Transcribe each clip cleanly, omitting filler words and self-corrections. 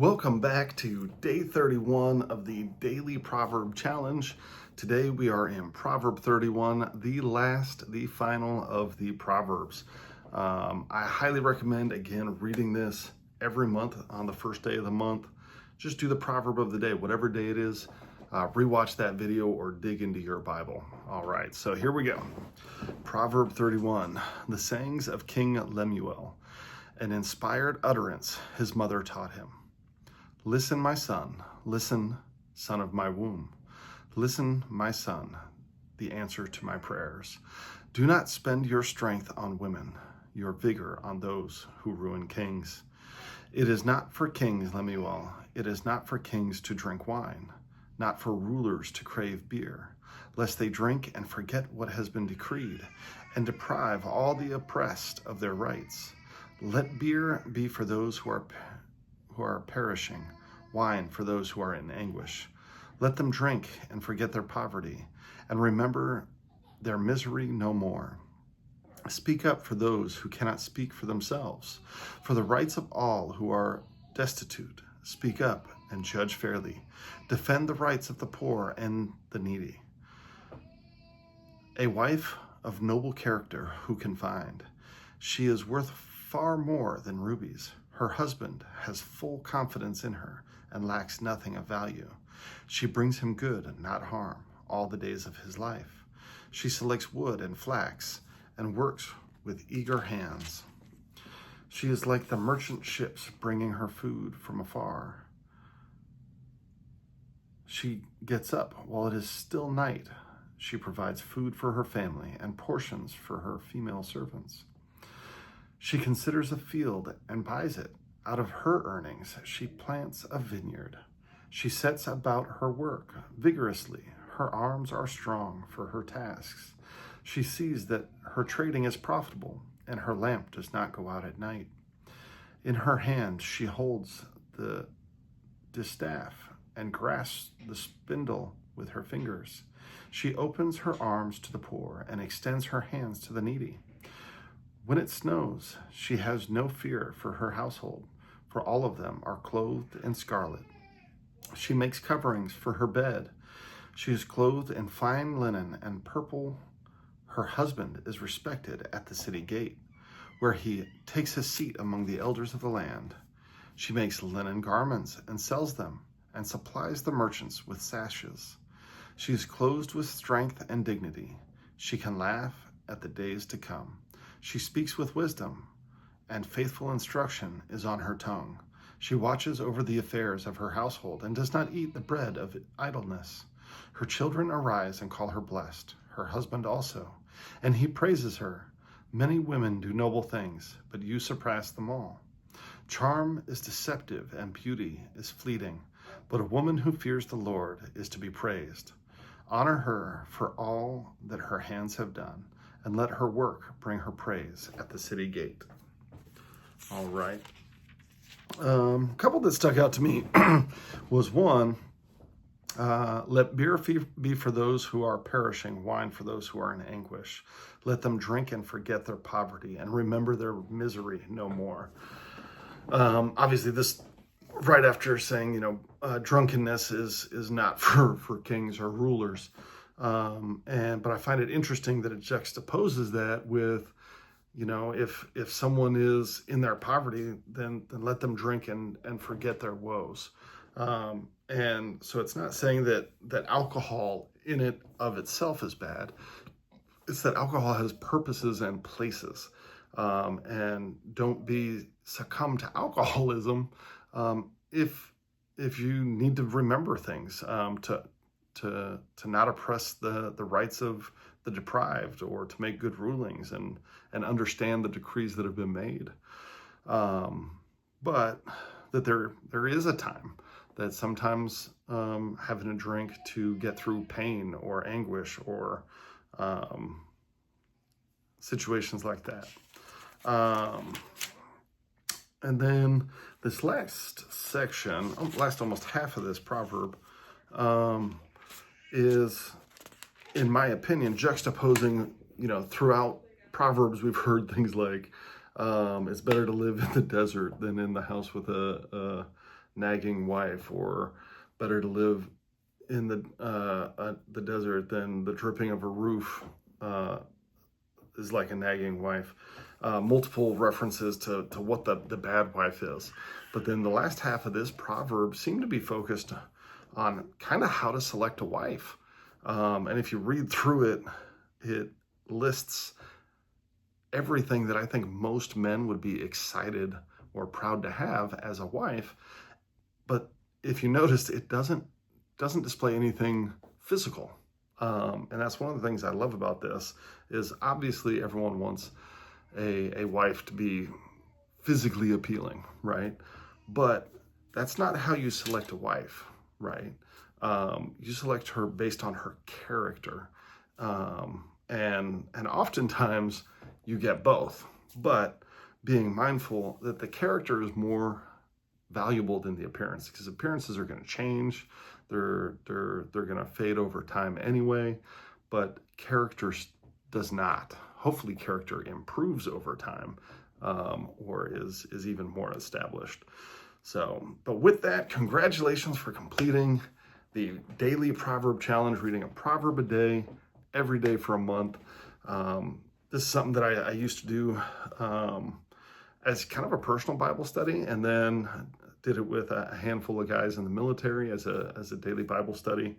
Welcome back to day 31 of the Daily Proverb Challenge. Today we are in Proverb 31, the final of the Proverbs. I highly recommend, again, reading this every month on the first day of the month. Just do the proverb of the day, whatever day it is. Rewatch that video or dig into your Bible. All right, so here we go. Proverb 31, the sayings of King Lemuel, an inspired utterance his mother taught him. Listen, my son, listen, son of my womb. Listen, my son, the answer to my prayers. Do not spend your strength on women, your vigor on those who ruin kings. It is not for kings, Lemuel, it is not for kings to drink wine, not for rulers to crave beer, lest they drink and forget what has been decreed, and deprive all the oppressed of their rights. Let beer be for those who are perishing, wine for those who are in anguish. Let them drink and forget their poverty, and remember their misery no more. Speak up for those who cannot speak for themselves, for the rights of all who are destitute. Speak up and judge fairly. Defend the rights of the poor and the needy. A wife of noble character who can find? She is worth far more than rubies. Her husband has full confidence in her and lacks nothing of value. She brings him good and not harm all the days of his life. She selects wood and flax and works with eager hands. She is like the merchant ships bringing her food from afar. She gets up while it is still night. She provides food for her family and portions for her female servants. She considers a field and buys it. Out of her earnings, she plants a vineyard. She sets about her work vigorously. Her arms are strong for her tasks. She sees that her trading is profitable, and her lamp does not go out at night. In her hand, she holds the distaff and grasps the spindle with her fingers. She opens her arms to the poor and extends her hands to the needy. When it snows, she has no fear for her household, for all of them are clothed in scarlet. She makes coverings for her bed. She is clothed in fine linen and purple. Her husband is respected at the city gate, where he takes his seat among the elders of the land. She makes linen garments and sells them, and supplies the merchants with sashes. She is clothed with strength and dignity. She can laugh at the days to come. She speaks with wisdom, and faithful instruction is on her tongue. She watches over the affairs of her household and does not eat the bread of idleness. Her children arise and call her blessed, her husband also, and he praises her. Many women do noble things, but you surpass them all. Charm is deceptive and beauty is fleeting, but a woman who fears the Lord is to be praised. Honor her for all that her hands have done, and let her work bring her praise at the city gate. All right. A couple that stuck out to me was one, let beer be for those who are perishing, wine for those who are in anguish. Let them drink and forget their poverty and remember their misery no more. Obviously, this right after saying, drunkenness is not for kings or rulers. But I find it interesting that it juxtaposes that with, if someone is in their poverty, then let them drink and forget their woes. And so it's not saying that alcohol in it of itself is bad. It's that alcohol has purposes and places. And don't succumb to alcoholism if you need to remember things, to not oppress the rights of the deprived, or to make good rulings and understand the decrees that have been made. But that there is a time that sometimes having a drink to get through pain or anguish or situations like that. And then this last section, last almost half of this proverb, is, in my opinion, juxtaposing, throughout Proverbs, we've heard things like, it's better to live in the desert than in the house with a nagging wife, or better to live in the desert than the dripping of a roof is like a nagging wife. Multiple references to what the bad wife is. But then the last half of this proverb seemed to be focused on kind of how to select a wife. And if you read through it, it lists everything that I think most men would be excited or proud to have as a wife. But if you noticed, it doesn't display anything physical. And that's one of the things I love about this is obviously everyone wants a wife to be physically appealing, right? But that's not how you select a wife, right? You select her based on her character. And oftentimes you get both, but being mindful that the character is more valuable than the appearance, because appearances are going to change. They're going to fade over time anyway, but character does not. Hopefully character improves over time, or is even more established. So, but with that, congratulations for completing the daily proverb challenge, reading a proverb a day, every day for a month. This is something that I used to do as kind of a personal Bible study, and then did it with a handful of guys in the military as a daily Bible study.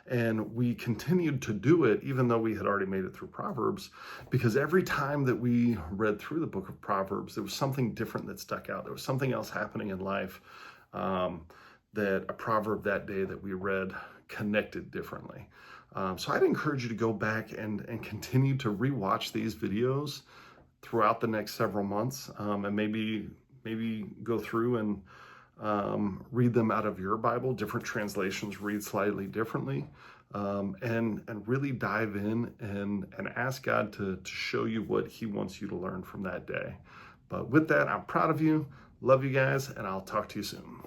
And we continued to do it even though we had already made it through Proverbs, because every time that we read through the book of Proverbs, there was something different that stuck out. There was something else happening in life that a proverb that day that we read connected differently. So I'd encourage you to go back and continue to rewatch these videos throughout the next several months, and maybe go through and read them out of your Bible. Different translations read slightly differently, and really dive in and ask God to show you what He wants you to learn from that day. But with that, I'm proud of you, love you guys, and I'll talk to you soon.